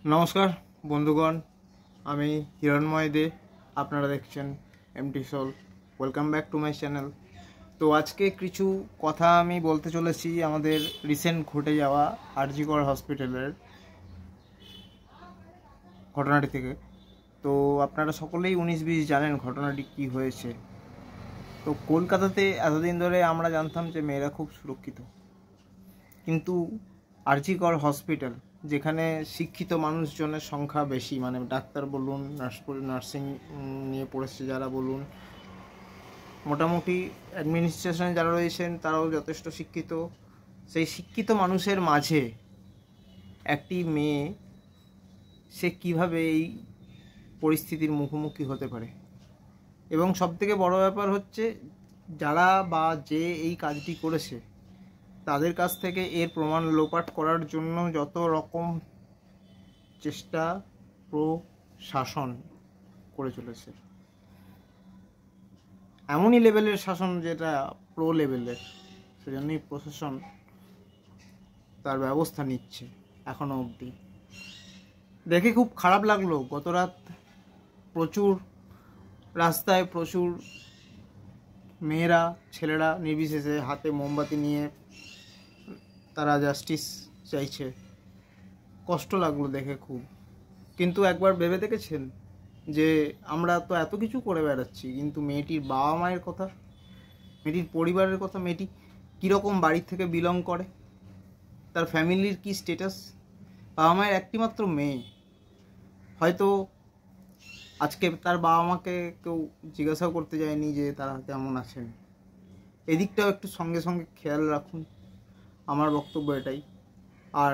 নমস্কার বন্ধুগণ, আমি হিরণময় দে। আপনারা দেখছেন empty soul. Welcome back to my channel. তো আজকে কিছু কথা আমি বলতে চলেছি আমাদের রিসেন্ট ঘটে যাওয়া আরজি কর হসপিটালের ঘটনাটি থেকে। তো আপনারা সকলেই 19-20 জানেন ঘটনাটি কি হয়েছে। তো কলকাতাতে এতদিন ধরে আমরা জানতাম যে মেয়েরা খুব সুরক্ষিত, কিন্তু আরজি কর হসপিটাল যেখানে শিক্ষিত মানুষজনের সংখ্যা বেশি, মানে ডাক্তার বলুন, নার্সিং নিয়ে পড়েছে যারা বলুন, মোটামুটি অ্যাডমিনিস্ট্রেশনে যারা রয়েছেন তারাও যথেষ্ট শিক্ষিত। সেই শিক্ষিত মানুষের মাঝে একটি মেয়ে সে কিভাবে এই পরিস্থিতির মুখোমুখি হতে পারে, এবং সবথেকে বড় ব্যাপার হচ্ছে যারা বা যে এই কাজটি করেছে তাদের কাছ থেকে এর প্রমাণ লোপাট করার জন্য যত রকম চেষ্টা প্রশাসন করে চলেছে। এমনই লেভেলের শাসন যেটা প্রো লেভেলের, সেজন্যই প্রশাসন তার ব্যবস্থা নিচ্ছে এখনো অবধি। দেখে খুব খারাপ লাগলো। গত রাত প্রচুর রাস্তায় প্রচুর মেয়েরা ছেলেরা নির্বিশেষে হাতে মোমবাতি নিয়ে তারা জাস্টিস চাইছে। কষ্ট লাগলো দেখে খুব। কিন্তু একবার ভেবে দেখেছেন যে আমরা তো এত কিছু করে বেড়াচ্ছি, কিন্তু মেয়েটির বাবা মায়ের কথা, মেয়েটির পরিবারের কথা, মেয়েটি কীরকম বাড়ি থেকে বিলং করে, তার ফ্যামিলির কি স্ট্যাটাস। বাবা মায়ের একটিমাত্র মেয়ে, হয়তো আজকে তার বাবা মাকে কেউ জিজ্ঞাসাও করতে যায়নি যে তারা কেমন আছেন। এদিকটাও একটু সঙ্গে সঙ্গে খেয়াল রাখুন, আমার বক্তব্য এটাই। আর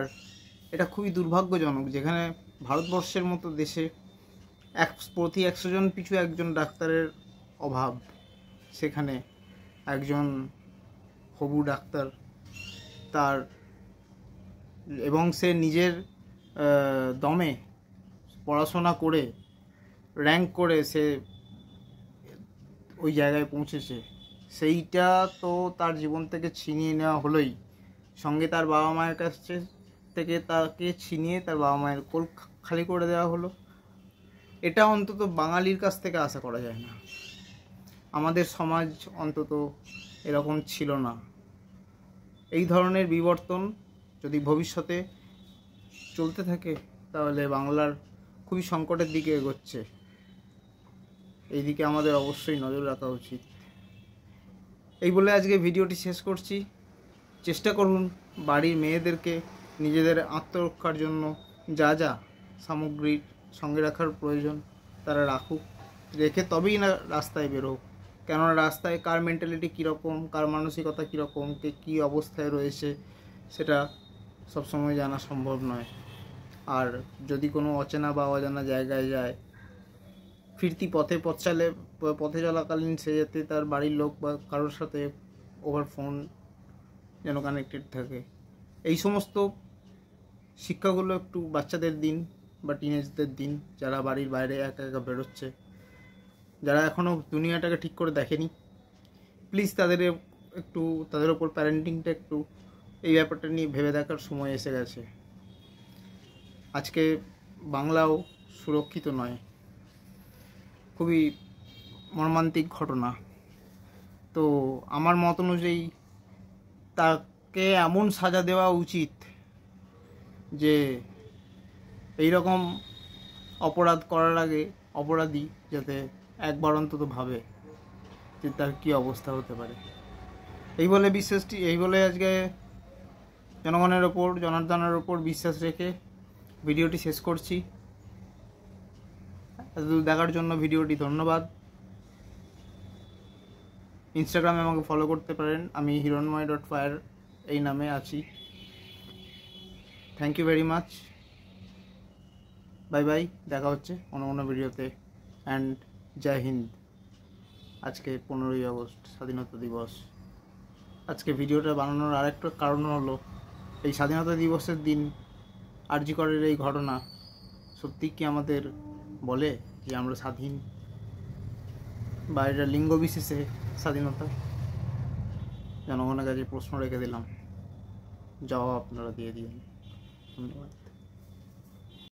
এটা খুবই দুর্ভাগ্যজনক যেখানে ভারতবর্ষের মতো দেশে প্রতি 100 জন পিছু একজন ডাক্তারের অভাব, সেখানে একজন হবু ডাক্তার তার এবং সে নিজের দমে পড়াশোনা করে র্যাঙ্ক করে সে ওই জায়গায় পৌঁছেছে, সেইটা তো তার জীবন থেকে ছিনিয়ে নেওয়া হলোই, সঙ্গে তার বাবা মায়ের কাছে থেকে তাকে ছিনিয়ে তার বাবা মায়ের কোল খালি করে দেওয়া হলো। এটা অন্তত বাঙালির কাছ থেকে আশা করা যায় না। আমাদের সমাজ অন্তত এরকম ছিল না। এই ধরনের বিবর্তন যদি ভবিষ্যতে চলতে থাকে তাহলে বাংলার খুবই সংকটের দিকে এগোচ্ছে। এই দিকে আমাদের অবশ্যই নজর রাখা উচিত। এই বলে আজকে ভিডিওটি শেষ করছি। চেষ্টা করুন বাড়ির মেয়েদেরকে নিজেদের আত্মরক্ষার জন্য যা যা সামগ্রীর সঙ্গে রাখার প্রয়োজন তারা রাখুক, রেখে তবেই না রাস্তায় বেরোক। কেননা রাস্তায় কার মেন্টালিটি কীরকম, কার মানসিকতা কীরকম, কে কী অবস্থায় রয়েছে সেটা সবসময় জানা সম্ভব নয়। আর যদি কোনো অচেনা বা অজানা জায়গায় যায়, ফিরতি পথে চলাকালীন সে যাতে তার বাড়ির লোক বা কারোর সাথে ওভার ফোন যেন কানেক্টেড থাকে। এই সমস্ত শিক্ষাগুলো একটু বাচ্চাদের দিন বা টিনেজদের দিন, যারা বাড়ির বাইরে একা একা বেরোচ্ছে, যারা এখনও দুনিয়াটাকে ঠিক করে দেখেনি। প্লিজ তাদের ওপর প্যারেন্টিংটা একটু এই ব্যাপারটা নিয়ে ভেবে দেখার সময় এসে গেছে। আজকে বাংলাও সুরক্ষিত নয়, খুবই মর্মান্তিক ঘটনা। তো আমার মত অনুযায়ী তাকে এমন সাজা দেওয়া উচিত যে এই রকম অপরাধ করার আগে অপরাধী যাতে একবার অন্তত ভাবে যে তার কী অবস্থা হতে পারে। এই বলে আজকে জনার্দনের ওপর বিশ্বাস রেখে ভিডিওটি শেষ করছি। এতদূর দেখার জন্য ভিডিওটি ধন্যবাদ। ইনস্টাগ্রামে আমাকে ফলো করতে পারেন, আমি hiranmoy.fire এই নামে আছি। Thank you very much. Bye bye, দেখা হচ্ছে অন্য ভিডিওতে। অ্যান্ড জয় হিন্দ। আজকে 15ই আগস্ট স্বাধীনতা দিবস। আজকে ভিডিওটা বানানোর আরেকটা কারণ হলো এই স্বাধীনতা দিবসের দিন আরজি করের এই ঘটনা সত্যি কি আমাদের বলে যে আমরা স্বাধীন, বা এটা লিঙ্গ বিশেষে স্বাধীনতা? জনগণের কাছে প্রশ্ন রেখে দিলাম, জবাব আপনারা দিয়ে দিন। ধন্যবাদ।